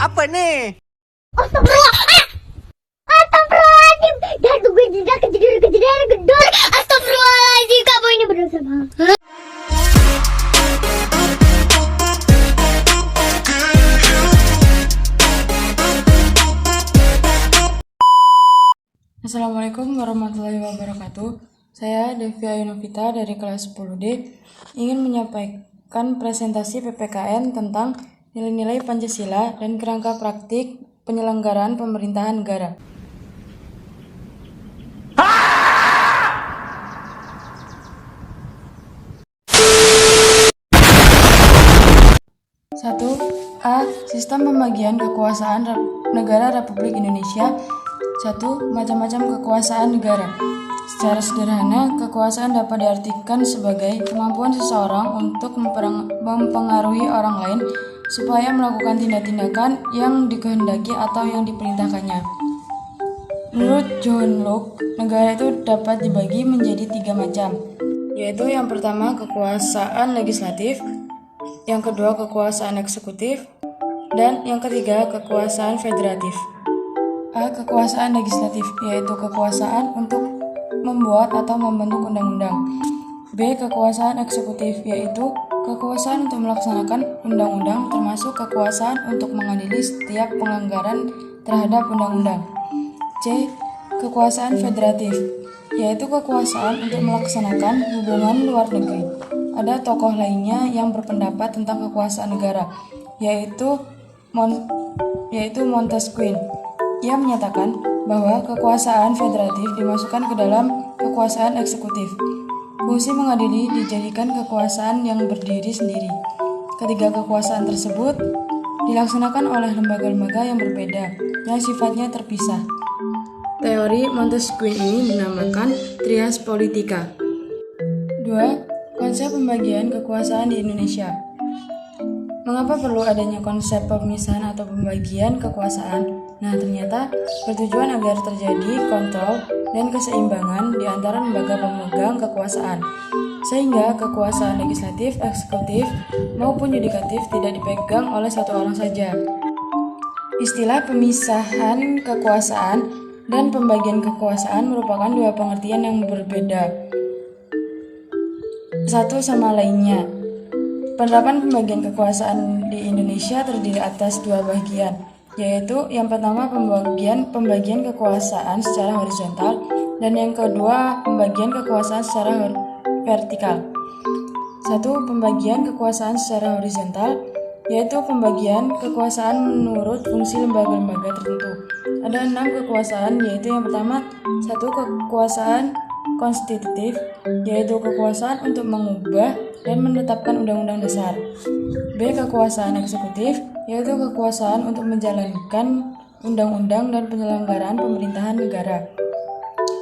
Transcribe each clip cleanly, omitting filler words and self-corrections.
Apa nih? Astagfirullah. Astagfirullahaladzim. Dan gue tidak kejadian gedor. Astagfirullahaladzim. Kamu ini berdosa banget. Assalamualaikum warahmatullahi wabarakatuh. Saya Devia Yunovita dari kelas 10D ingin menyampaikan presentasi PPKN tentang nilai-nilai Pancasila dan kerangka praktik penyelenggaraan pemerintahan negara. Satu A. Sistem pembagian kekuasaan negara Republik Indonesia. 1. Macam-macam kekuasaan negara. Secara sederhana, kekuasaan dapat diartikan sebagai kemampuan seseorang untuk mempengaruhi orang lain supaya melakukan tindak-tindakan yang dikehendaki atau yang diperintahkannya. Menurut John Locke, negara itu dapat dibagi menjadi 3 macam, yaitu yang pertama kekuasaan legislatif, yang kedua kekuasaan eksekutif, dan yang ketiga kekuasaan federatif. A. Kekuasaan legislatif, yaitu kekuasaan untuk membuat atau membentuk undang-undang. B. Kekuasaan eksekutif, yaitu kekuasaan untuk melaksanakan undang-undang, termasuk kekuasaan untuk mengadili setiap pelanggaran terhadap undang-undang. C. Kekuasaan federatif, yaitu kekuasaan untuk melaksanakan hubungan luar negeri. Ada tokoh lainnya yang berpendapat tentang kekuasaan negara, yaitu Montesquieu. Ia menyatakan bahwa kekuasaan federatif dimasukkan ke dalam kekuasaan eksekutif. Fungsi mengadili dijadikan kekuasaan yang berdiri sendiri. Ketiga kekuasaan tersebut dilaksanakan oleh lembaga-lembaga yang berbeda, yang sifatnya terpisah. Teori Montesquieu ini dinamakan trias politica. 2. Konsep pembagian kekuasaan di Indonesia. Mengapa perlu adanya konsep pemisahan atau pembagian kekuasaan? Nah, ternyata bertujuan agar terjadi kontrol dan keseimbangan di antara lembaga pemegang kekuasaan, sehingga kekuasaan legislatif, eksekutif, maupun yudikatif tidak dipegang oleh satu orang saja. Istilah pemisahan kekuasaan dan pembagian kekuasaan merupakan dua pengertian yang berbeda satu sama lainnya. Penerapan pembagian kekuasaan di Indonesia terdiri atas dua bagian, yaitu yang pertama pembagian kekuasaan secara horizontal dan yang kedua pembagian kekuasaan secara vertikal. 1. Pembagian kekuasaan secara horizontal, yaitu pembagian kekuasaan menurut fungsi lembaga-lembaga tertentu. Ada 6 kekuasaan, yaitu yang pertama 1. Kekuasaan konstitutif, yaitu kekuasaan untuk mengubah dan menetapkan undang-undang dasar. B. Kekuasaan eksekutif, yaitu kekuasaan untuk menjalankan undang-undang dan penyelenggaraan pemerintahan negara.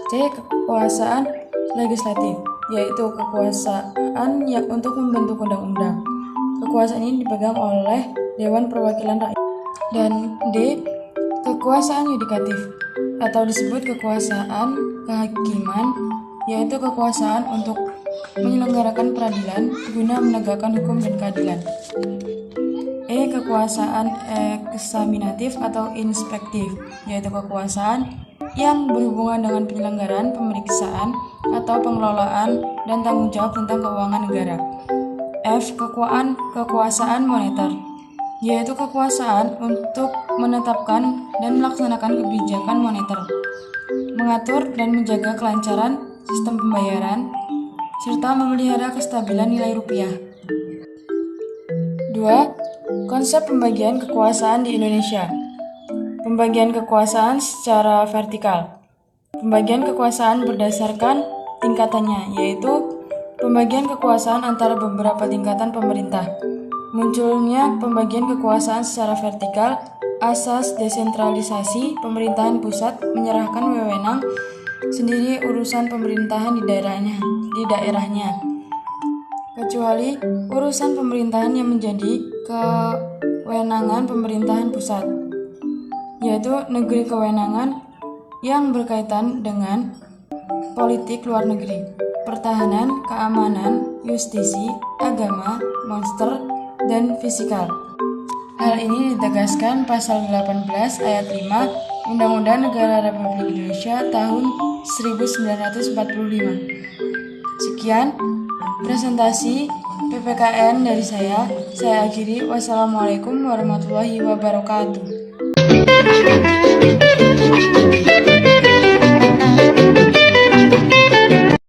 C. Kekuasaan legislatif, yaitu kekuasaan yang untuk membentuk undang-undang. Kekuasaan ini dipegang oleh Dewan Perwakilan Rakyat. Dan D. Kekuasaan yudikatif, atau disebut kekuasaan kehakiman, yaitu kekuasaan untuk menyelenggarakan peradilan guna menegakkan hukum dan keadilan. E. Kekuasaan eksaminatif atau inspektif, yaitu kekuasaan yang berhubungan dengan penyelenggaraan, pemeriksaan, atau pengelolaan dan tanggung jawab tentang keuangan negara. F. Kekuasaan moneter, yaitu kekuasaan untuk menetapkan dan melaksanakan kebijakan moneter, mengatur dan menjaga kelancaran sistem pembayaran, serta memelihara kestabilan nilai rupiah. 2. Konsep pembagian kekuasaan di Indonesia. Pembagian kekuasaan secara vertikal. Pembagian kekuasaan berdasarkan tingkatannya, yaitu pembagian kekuasaan antara beberapa tingkatan pemerintah. Munculnya pembagian kekuasaan secara vertikal asas desentralisasi. Pemerintahan pusat menyerahkan wewenang sendiri urusan pemerintahan di daerahnya, kecuali urusan pemerintahan yang menjadi kewenangan pemerintahan pusat, yaitu negeri kewenangan yang berkaitan dengan politik luar negeri, pertahanan, keamanan, justisi, agama, monster, dan fisikal. Hal ini ditegaskan pasal 18 ayat 5 Undang-Undang Negara Republik Indonesia tahun 1945. Sekian presentasi PPKN dari saya akhiri. Wassalamualaikum warahmatullahi wabarakatuh.